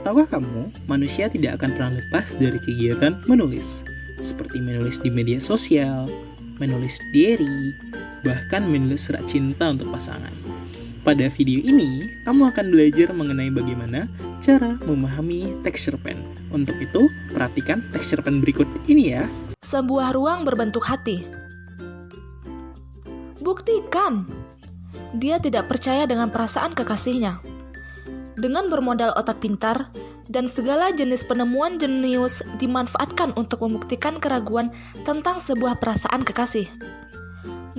Tahukah kamu, manusia tidak akan pernah lepas dari kegiatan menulis, seperti menulis di media sosial, menulis diary, bahkan menulis surat cinta untuk pasangan. Pada video ini, kamu akan belajar mengenai bagaimana cara memahami texture pen. Untuk itu, perhatikan texture pen berikut ini ya. Sebuah ruang berbentuk hati. Buktikan! Dia tidak percaya dengan perasaan kekasihnya. Dengan bermodal otak pintar dan segala jenis penemuan jenius dimanfaatkan untuk membuktikan keraguan tentang sebuah perasaan kekasih.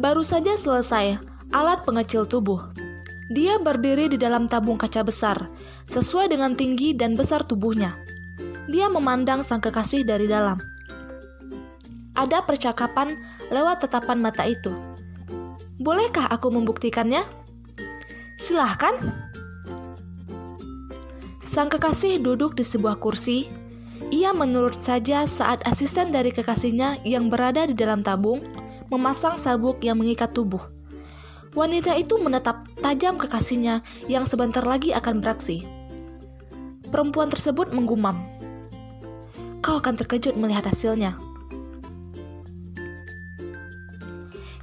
Baru saja selesai alat pengecil tubuh. Dia berdiri di dalam tabung kaca besar, sesuai dengan tinggi dan besar tubuhnya. Dia memandang sang kekasih dari dalam. Ada percakapan lewat tatapan mata itu. Bolehkah aku membuktikannya? Silahkan. Sang kekasih duduk di sebuah kursi. Ia menurut saja saat asisten dari kekasihnya yang berada di dalam tabung memasang sabuk yang mengikat tubuh. Wanita itu menatap tajam kekasihnya yang sebentar lagi akan beraksi. Perempuan tersebut menggumam. Kau akan terkejut melihat hasilnya.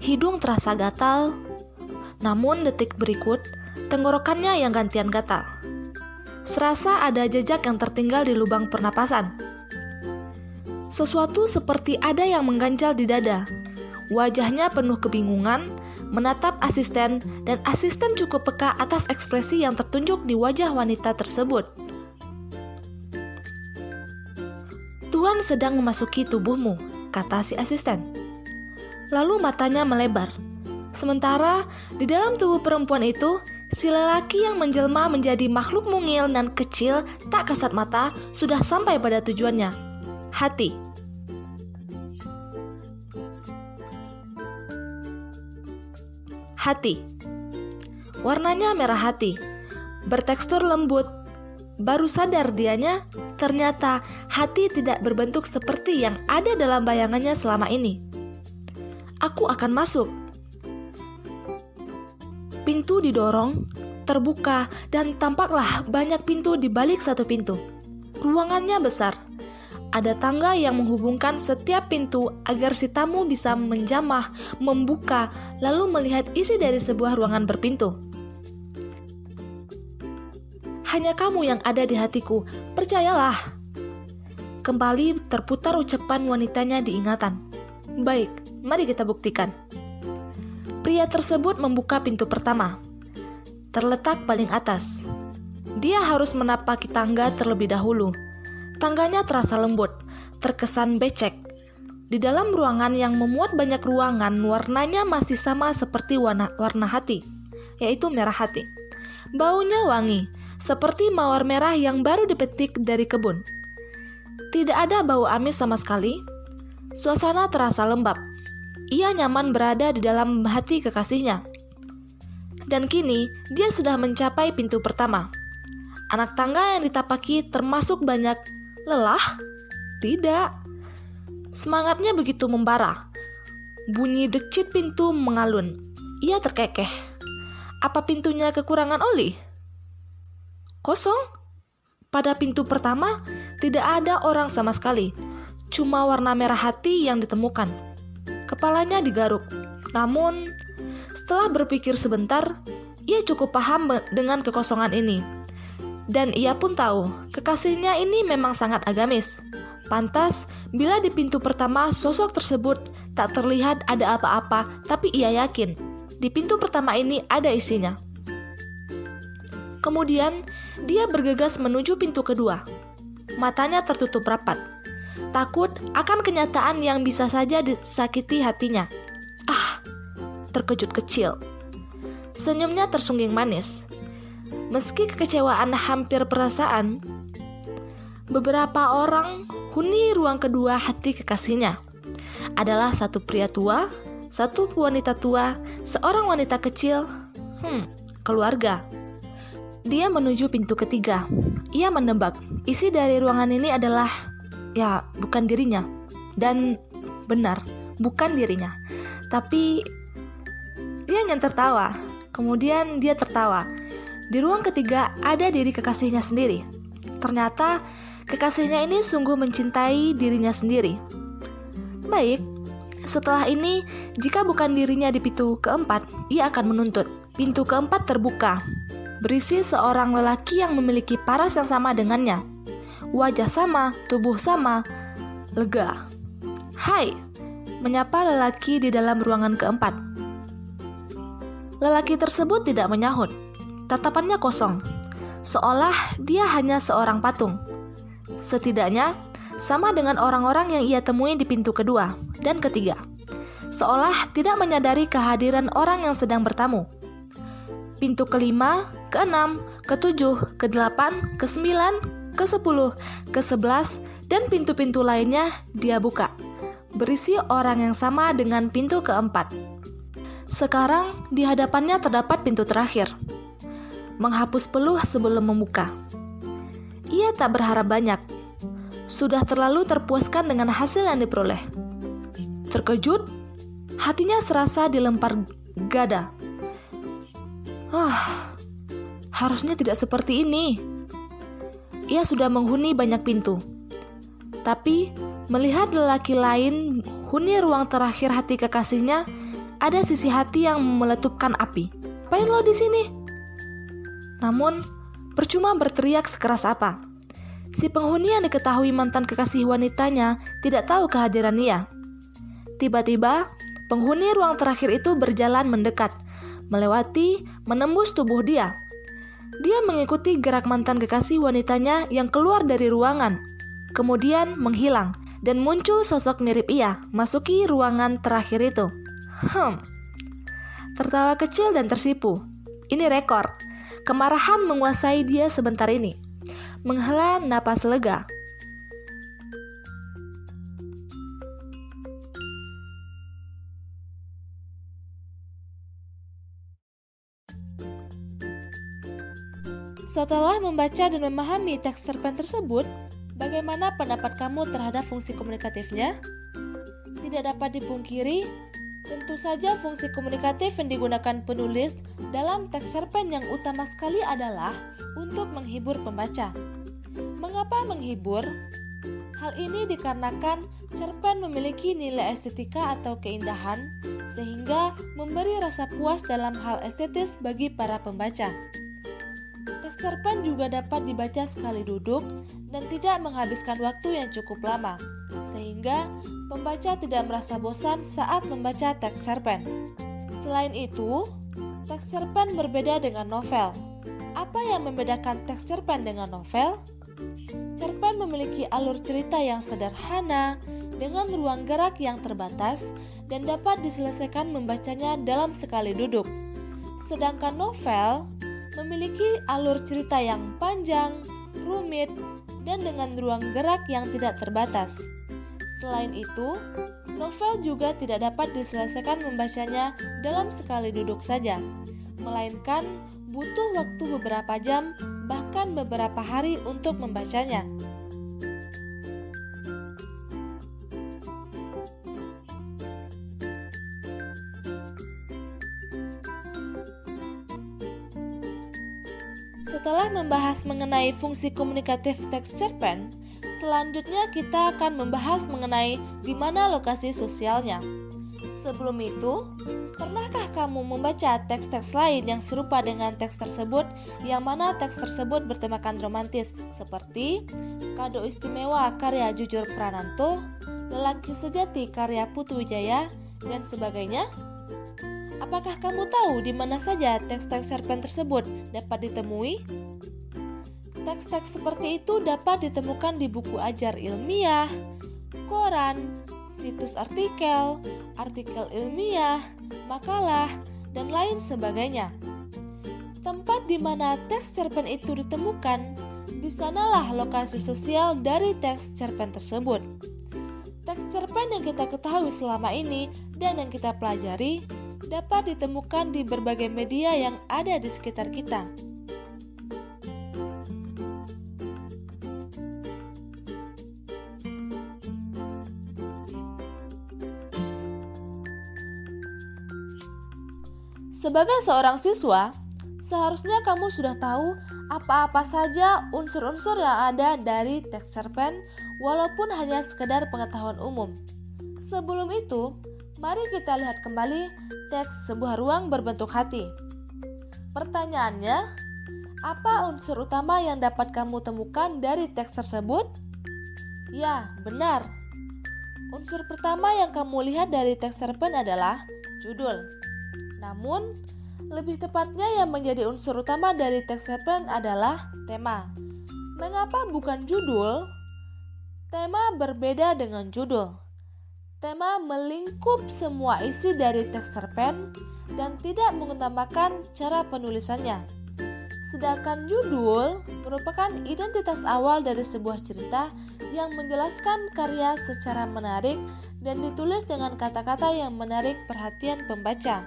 Hidung terasa gatal, namun detik berikut tenggorokannya yang gantian gatal. Serasa ada jejak yang tertinggal di lubang pernapasan. Sesuatu seperti ada yang mengganjal di dada. Wajahnya penuh kebingungan, menatap asisten, dan asisten cukup peka atas ekspresi yang tertunjuk di wajah wanita tersebut. Tuan sedang memasuki tubuhmu, kata si asisten. Lalu matanya melebar. Sementara di dalam tubuh perempuan itu, si lelaki yang menjelma menjadi makhluk mungil dan kecil tak kasat mata sudah sampai pada tujuannya, hati. Hati. Warnanya merah hati, bertekstur lembut. Baru sadar dianya, ternyata hati tidak berbentuk seperti yang ada dalam bayangannya selama ini. Aku akan masuk. Pintu didorong, terbuka, dan tampaklah banyak pintu di balik satu pintu. Ruangannya besar. Ada tangga yang menghubungkan setiap pintu agar si tamu bisa menjamah, membuka, lalu melihat isi dari sebuah ruangan berpintu. Hanya kamu yang ada di hatiku, percayalah. Kembali terputar ucapan wanitanya di ingatan. Baik, mari kita buktikan. Pria tersebut membuka pintu pertama. Terletak paling atas. Dia harus menapaki tangga terlebih dahulu. Tangganya terasa lembut, terkesan becek. Di dalam ruangan yang memuat banyak ruangan, warnanya masih sama seperti warna hati, yaitu merah hati. Baunya wangi, seperti mawar merah yang baru dipetik dari kebun. Tidak ada bau amis sama sekali. Suasana terasa lembab. Ia nyaman berada di dalam hati kekasihnya. Dan kini, dia sudah mencapai pintu pertama. Anak tangga yang ditapaki termasuk banyak. Lelah? Tidak. Semangatnya begitu membara. Bunyi decit pintu mengalun. Ia terkekeh. Apa pintunya kekurangan oli? Kosong. Pada pintu pertama, tidak ada orang sama sekali. Cuma warna merah hati yang ditemukan. Kepalanya digaruk. Namun, setelah berpikir sebentar, ia cukup paham dengan kekosongan ini. Dan ia pun tahu, kekasihnya ini memang sangat agamis. Pantas, bila di pintu pertama sosok tersebut tak terlihat ada apa-apa, tapi ia yakin, di pintu pertama ini ada isinya. Kemudian, dia bergegas menuju pintu kedua. Matanya tertutup rapat. Takut akan kenyataan yang bisa saja disakiti hatinya. Terkejut kecil. Senyumnya tersungging manis. Meski kekecewaan hampir perasaan, beberapa orang huni ruang kedua hati kekasihnya. Adalah satu pria tua, satu wanita tua, seorang wanita kecil, keluarga. Dia menuju pintu ketiga. Ia menebak, isi dari ruangan ini adalah, bukan dirinya. Dan benar, bukan dirinya. Tapi, dia ingin tertawa. Kemudian dia tertawa. Di ruang ketiga ada diri kekasihnya sendiri. ternyata kekasihnya ini sungguh mencintai dirinya sendiri. Baik, setelah ini, jika bukan dirinya di pintu keempat, ia akan menuntut. Pintu keempat terbuka, berisi seorang lelaki yang memiliki paras yang sama dengannya. Wajah sama, tubuh sama, lega. "Hai," menyapa lelaki di dalam ruangan keempat. Lelaki tersebut tidak menyahut. Tatapannya kosong, seolah dia hanya seorang patung. Setidaknya, sama dengan orang-orang yang ia temui di pintu kedua dan ketiga. Seolah tidak menyadari kehadiran orang yang sedang bertamu. Pintu kelima, keenam, ketujuh, kedelapan, kesembilan, kesepuluh, kesebelas, dan pintu-pintu lainnya dia buka, berisi orang yang sama dengan pintu keempat. Sekarang di hadapannya terdapat pintu terakhir. Menghapus peluh sebelum membuka. Ia tak berharap banyak. Sudah terlalu terpuaskan dengan hasil yang diperoleh. Terkejut, hatinya serasa dilempar gada. Harusnya tidak seperti ini. Ia sudah menghuni banyak pintu. Tapi, melihat lelaki lain huni ruang terakhir hati kekasihnya, ada sisi hati yang meletupkan api. "Apain lo di sini?" Namun, percuma berteriak sekeras apa. Si penghuni yang diketahui mantan kekasih wanitanya tidak tahu kehadiran ia. Tiba-tiba, penghuni ruang terakhir itu berjalan mendekat, melewati, menembus tubuh dia. Dia mengikuti gerak mantan kekasih wanitanya yang keluar dari ruangan, kemudian menghilang, dan muncul sosok mirip ia, masuki ruangan terakhir itu. Tertawa kecil dan tersipu. Ini rekor. Kemarahan menguasai dia sebentar ini. Menghela napas lega. Setelah membaca dan memahami teks cerpen tersebut, bagaimana pendapat kamu terhadap fungsi komunikatifnya? Tidak dapat dipungkiri, tentu saja fungsi komunikatif yang digunakan penulis dalam teks cerpen yang utama sekali adalah untuk menghibur pembaca. Mengapa menghibur? Hal ini dikarenakan cerpen memiliki nilai estetika atau keindahan, sehingga memberi rasa puas dalam hal estetis bagi para pembaca. Teks cerpen juga dapat dibaca sekali duduk dan tidak menghabiskan waktu yang cukup lama, sehingga pembaca tidak merasa bosan saat membaca teks cerpen. Selain itu, teks cerpen berbeda dengan novel. Apa yang membedakan teks cerpen dengan novel? Cerpen memiliki alur cerita yang sederhana, dengan ruang gerak yang terbatas, dan dapat diselesaikan membacanya dalam sekali duduk. Sedangkan novel memiliki alur cerita yang panjang, rumit, dan dengan ruang gerak yang tidak terbatas. Selain itu, novel juga tidak dapat diselesaikan membacanya dalam sekali duduk saja, melainkan butuh waktu beberapa jam, bahkan beberapa hari untuk membacanya. Setelah membahas mengenai fungsi komunikatif teks cerpen, selanjutnya kita akan membahas mengenai di mana lokasi sosialnya. Sebelum itu, pernahkah kamu membaca teks-teks lain yang serupa dengan teks tersebut, yang mana teks tersebut bertemakan romantis, seperti Kado Istimewa karya Jujur Prananto, Lelaki Sejati karya Putu Wijaya, dan sebagainya? Apakah kamu tahu di mana saja teks-teks cerpen tersebut dapat ditemui? Teks-teks seperti itu dapat ditemukan di buku ajar ilmiah, koran, situs artikel, artikel ilmiah, makalah, dan lain sebagainya. Tempat di mana teks cerpen itu ditemukan, di sanalah lokasi sosial dari teks cerpen tersebut. Teks cerpen yang kita ketahui selama ini dan yang kita pelajari dapat ditemukan di berbagai media yang ada di sekitar kita. Sebagai seorang siswa, Seharusnya kamu sudah tahu apa-apa saja unsur-unsur yang ada dari teks cerpen, walaupun hanya sekedar pengetahuan umum. Sebelum itu, mari kita lihat kembali teks sebuah ruang berbentuk hati. Pertanyaannya, apa unsur utama yang dapat kamu temukan dari teks tersebut? Ya, benar. Unsur pertama yang kamu lihat dari teks cerpen adalah judul. Namun, lebih tepatnya yang menjadi unsur utama dari teks cerpen adalah tema. Mengapa bukan judul? Tema berbeda dengan judul. Tema melingkup semua isi dari teks cerpen dan tidak mengutamakan cara penulisannya. Sedangkan judul merupakan identitas awal dari sebuah cerita yang menjelaskan karya secara menarik dan ditulis dengan kata-kata yang menarik perhatian pembaca.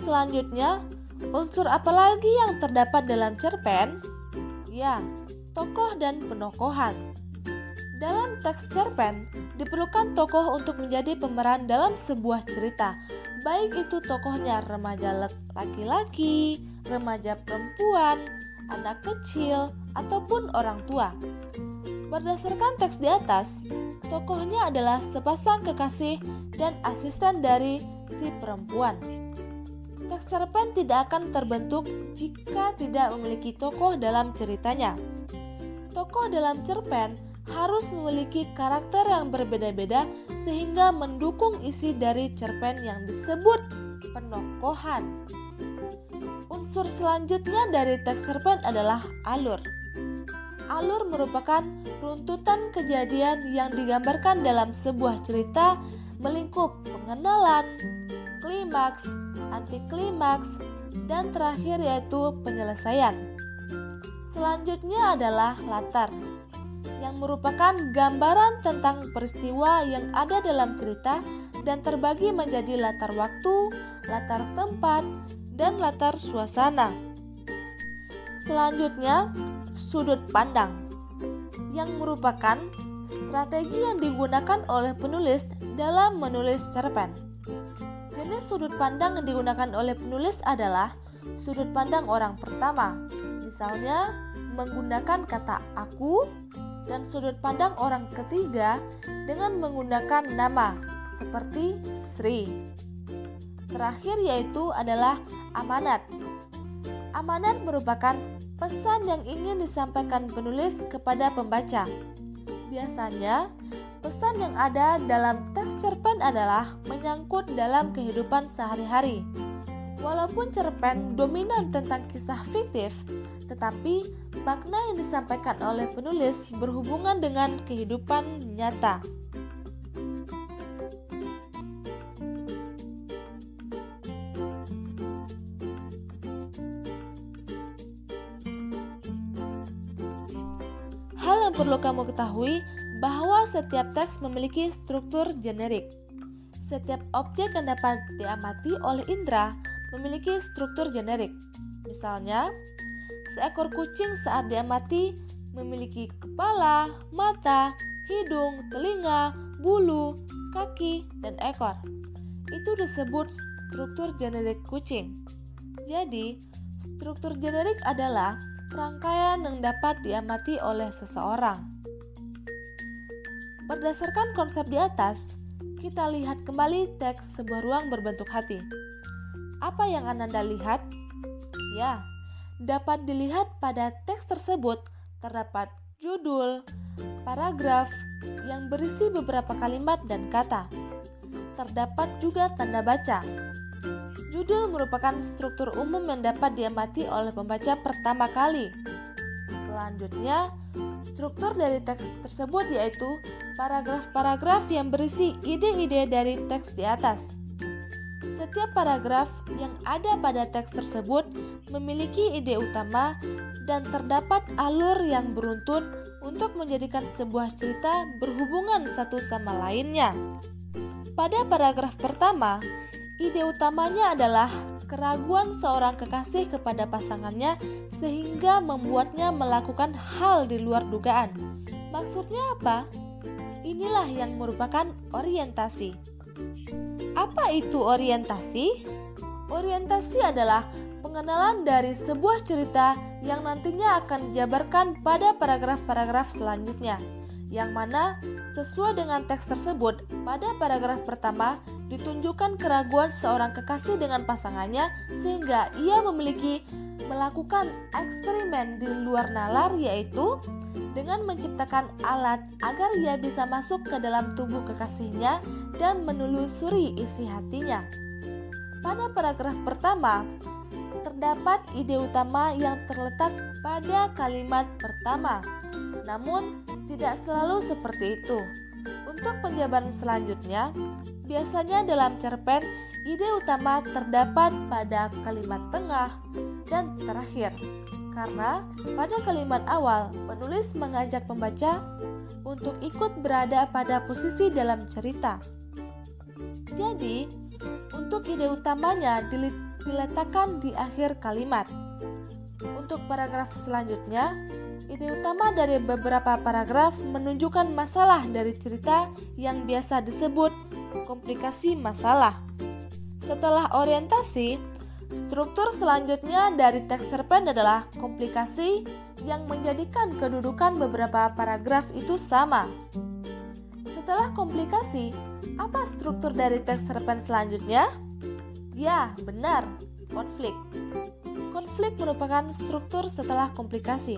Selanjutnya, unsur apa lagi yang terdapat dalam cerpen? Ya, tokoh dan penokohan. Dalam teks cerpen, diperlukan tokoh untuk menjadi pemeran dalam sebuah cerita, baik itu tokohnya remaja laki-laki, remaja perempuan, anak kecil, ataupun orang tua. Berdasarkan teks di atas, tokohnya adalah sepasang kekasih dan asisten dari si perempuan. Teks cerpen tidak akan terbentuk jika tidak memiliki tokoh dalam ceritanya. Tokoh dalam cerpen harus memiliki karakter yang berbeda-beda sehingga mendukung isi dari cerpen yang disebut penokohan. Unsur selanjutnya dari teks cerpen adalah alur. Alur merupakan runtutan kejadian yang digambarkan dalam sebuah cerita melingkup pengenalan, klimaks, antiklimaks, dan terakhir yaitu penyelesaian. Selanjutnya adalah latar, yang merupakan gambaran tentang peristiwa yang ada dalam cerita dan terbagi menjadi latar waktu, latar tempat, dan latar suasana. Selanjutnya, sudut pandang, yang merupakan strategi yang digunakan oleh penulis dalam menulis cerpen. Jenis sudut pandang yang digunakan oleh penulis adalah sudut pandang orang pertama, misalnya menggunakan kata aku, dan sudut pandang orang ketiga dengan menggunakan nama, seperti Sri. Terakhir yaitu adalah amanat. Amanat merupakan pesan yang ingin disampaikan penulis kepada pembaca. Biasanya, pesan yang ada dalam teks cerpen adalah menyangkut dalam kehidupan sehari-hari. Walaupun cerpen dominan tentang kisah fiktif, tetapi makna yang disampaikan oleh penulis berhubungan dengan kehidupan nyata. Hal yang perlu kamu ketahui bahwa setiap teks memiliki struktur generik. Setiap objek yang dapat diamati oleh indera memiliki struktur generik. Misalnya, seekor kucing saat diamati memiliki kepala, mata, hidung, telinga, bulu, kaki, dan ekor. Itu disebut struktur generik kucing. Jadi, struktur generik adalah rangkaian yang dapat diamati oleh seseorang. Berdasarkan konsep di atas, kita lihat kembali teks sebuah ruang berbentuk hati. Apa yang Ananda lihat? Ya, dapat dilihat pada teks tersebut terdapat judul, paragraf yang berisi beberapa kalimat dan kata. Terdapat juga tanda baca. Judul merupakan struktur umum yang dapat diamati oleh pembaca pertama kali. Selanjutnya, struktur dari teks tersebut yaitu paragraf-paragraf yang berisi ide-ide dari teks di atas. Setiap paragraf yang ada pada teks tersebut memiliki ide utama dan terdapat alur yang beruntun untuk menjadikan sebuah cerita berhubungan satu sama lainnya. Pada paragraf pertama, ide utamanya adalah keraguan seorang kekasih kepada pasangannya sehingga membuatnya melakukan hal di luar dugaan. Maksudnya apa? Inilah yang merupakan orientasi. Apa itu orientasi? Orientasi adalah pengenalan dari sebuah cerita yang nantinya akan dijabarkan pada paragraf-paragraf selanjutnya, yang mana sesuai dengan teks tersebut, pada paragraf pertama ditunjukkan keraguan seorang kekasih dengan pasangannya sehingga ia melakukan eksperimen di luar nalar, yaitu dengan menciptakan alat agar ia bisa masuk ke dalam tubuh kekasihnya dan menelusuri isi hatinya. Pada paragraf pertama, terdapat ide utama yang terletak pada kalimat pertama. Namun, tidak selalu seperti itu. Untuk penjabaran selanjutnya, biasanya dalam cerpen, ide utama terdapat pada kalimat tengah dan terakhir. Karena pada kalimat awal, penulis mengajak pembaca untuk ikut berada pada posisi dalam cerita. Jadi, untuk ide utamanya diletakkan di akhir kalimat. Untuk paragraf selanjutnya, ide utama dari beberapa paragraf menunjukkan masalah dari cerita yang biasa disebut komplikasi masalah. Setelah orientasi, struktur selanjutnya dari teks cerpen adalah komplikasi yang menjadikan kedudukan beberapa paragraf itu sama. Setelah komplikasi, apa struktur dari teks cerpen selanjutnya? Ya, benar, konflik. Konflik merupakan struktur setelah komplikasi.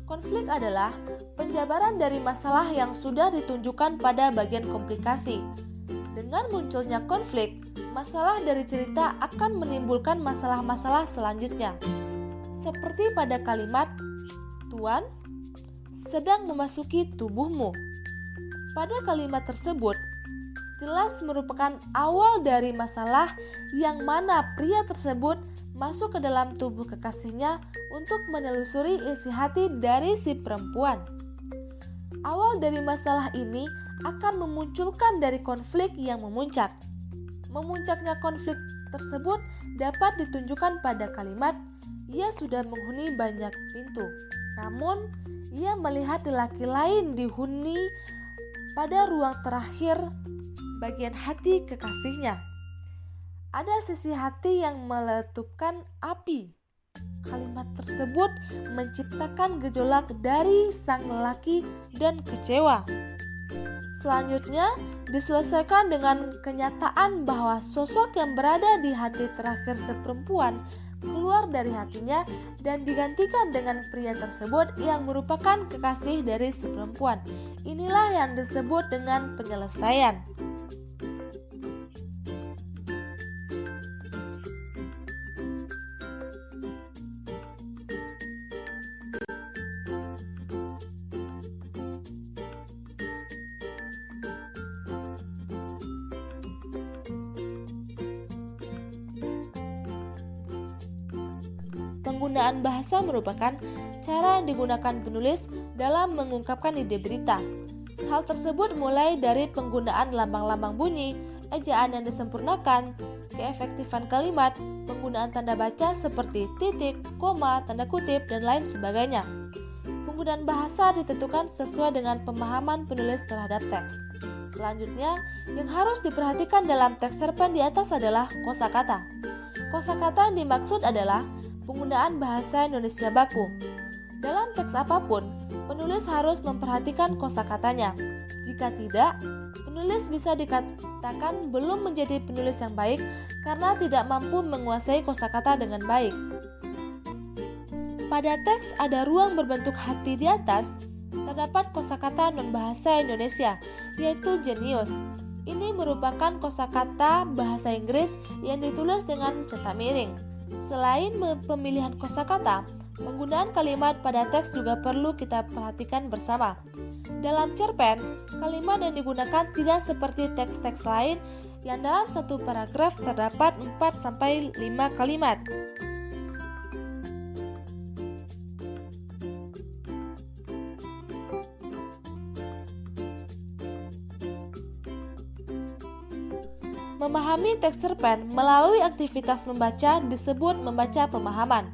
Konflik adalah penjabaran dari masalah yang sudah ditunjukkan pada bagian komplikasi. Dengan munculnya konflik, masalah dari cerita akan menimbulkan masalah-masalah selanjutnya. Seperti pada kalimat, Tuan sedang memasuki tubuhmu. Pada kalimat tersebut, jelas merupakan awal dari masalah yang mana pria tersebut masuk ke dalam tubuh kekasihnya untuk menelusuri isi hati dari si perempuan. Awal dari masalah ini akan memunculkan dari konflik yang memuncak. Memuncaknya konflik tersebut dapat ditunjukkan pada kalimat, ia sudah menghuni banyak pintu. Namun, ia melihat lelaki lain dihuni pada ruang terakhir bagian hati kekasihnya. Ada sisi hati yang meletupkan api. Kalimat tersebut menciptakan gejolak dari sang lelaki dan kecewa. Selanjutnya, diselesaikan dengan kenyataan bahwa sosok yang berada di hati terakhir seperempuan keluar dari hatinya dan digantikan dengan pria tersebut yang merupakan kekasih dari seperempuan. Inilah yang disebut dengan penyelesaian. Penggunaan bahasa merupakan cara yang digunakan penulis dalam mengungkapkan ide berita. Hal tersebut mulai dari penggunaan lambang-lambang bunyi, ejaan yang disempurnakan, keefektifan kalimat, penggunaan tanda baca seperti titik, koma, tanda kutip, dan lain sebagainya. Penggunaan bahasa ditentukan sesuai dengan pemahaman penulis terhadap teks. Selanjutnya, yang harus diperhatikan dalam teks cerpen di atas adalah kosakata. Kosakata yang dimaksud adalah penggunaan bahasa Indonesia baku. Dalam teks apapun, penulis harus memperhatikan kosakatanya. Jika tidak, penulis bisa dikatakan belum menjadi penulis yang baik karena tidak mampu menguasai kosakata dengan baik. Pada teks ada ruang berbentuk hati di atas, terdapat kosakata non-bahasa Indonesia, yaitu jenius. Ini merupakan kosakata bahasa Inggris yang ditulis dengan cetak miring. Selain pemilihan kosakata, penggunaan kalimat pada teks juga perlu kita perhatikan bersama. Dalam cerpen, kalimat yang digunakan tidak seperti teks-teks lain yang dalam satu paragraf terdapat 4-5 kalimat. Memahami teks cerpen melalui aktivitas membaca disebut membaca pemahaman.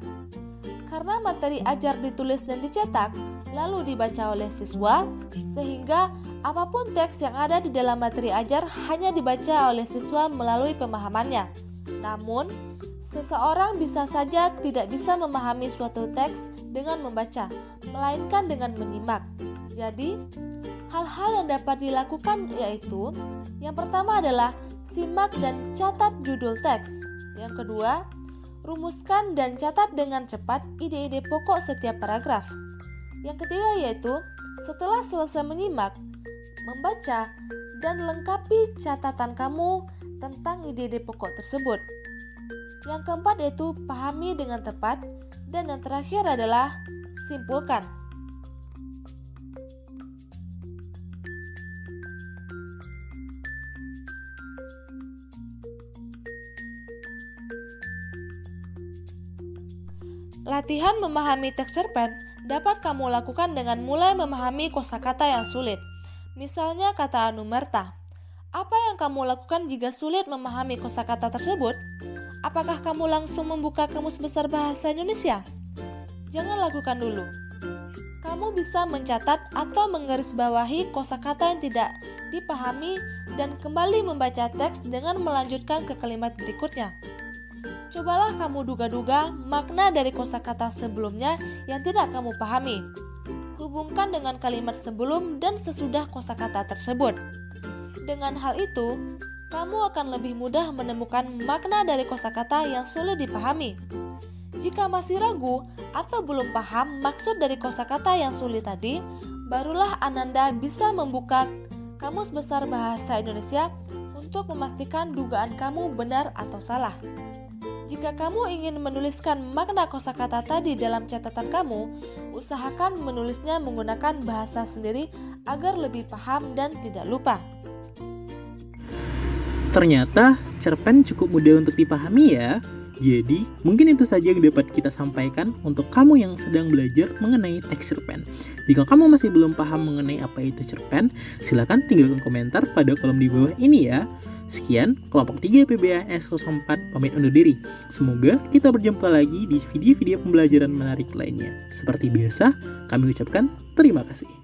Karena materi ajar ditulis dan dicetak, lalu dibaca oleh siswa, sehingga apapun teks yang ada di dalam materi ajar hanya dibaca oleh siswa melalui pemahamannya. Namun, Seseorang bisa saja tidak bisa memahami suatu teks dengan membaca, melainkan dengan menyimak. Jadi, hal-hal yang dapat dilakukan yaitu, yang pertama adalah simak dan catat judul teks. Yang kedua, rumuskan dan catat dengan cepat ide-ide pokok setiap paragraf. Yang ketiga yaitu, setelah selesai menyimak, membaca, dan lengkapi catatan kamu tentang ide-ide pokok tersebut. Yang keempat yaitu pahami dengan tepat, dan yang terakhir adalah simpulkan. Latihan memahami teks cerpen dapat kamu lakukan dengan mulai memahami kosakata yang sulit. Misalnya kata anumerta. Apa yang kamu lakukan jika sulit memahami kosakata tersebut? Apakah kamu langsung membuka Kamus Besar Bahasa Indonesia? Jangan lakukan dulu. Kamu bisa mencatat atau menggarisbawahi kosakata yang tidak dipahami dan kembali membaca teks dengan melanjutkan ke kalimat berikutnya. Cobalah kamu duga-duga makna dari kosakata sebelumnya yang tidak kamu pahami. Hubungkan dengan kalimat sebelum dan sesudah kosakata tersebut. Dengan hal itu, kamu akan lebih mudah menemukan makna dari kosakata yang sulit dipahami. Jika masih ragu atau belum paham maksud dari kosakata yang sulit tadi, barulah Ananda bisa membuka Kamus Besar Bahasa Indonesia untuk memastikan dugaan kamu benar atau salah. Jika kamu ingin menuliskan makna kosakata tadi dalam catatan kamu, usahakan menulisnya menggunakan bahasa sendiri agar lebih paham dan tidak lupa. Ternyata cerpen cukup mudah untuk dipahami ya. Jadi, mungkin itu saja yang dapat kita sampaikan untuk kamu yang sedang belajar mengenai teks cerpen. Jika kamu masih belum paham mengenai apa itu cerpen, silakan tinggalkan komentar pada kolom di bawah ini ya. Sekian, kelompok 3 PBAS 04 pamit undur diri. Semoga kita berjumpa lagi di video-video pembelajaran menarik lainnya. Seperti biasa, kami ucapkan terima kasih.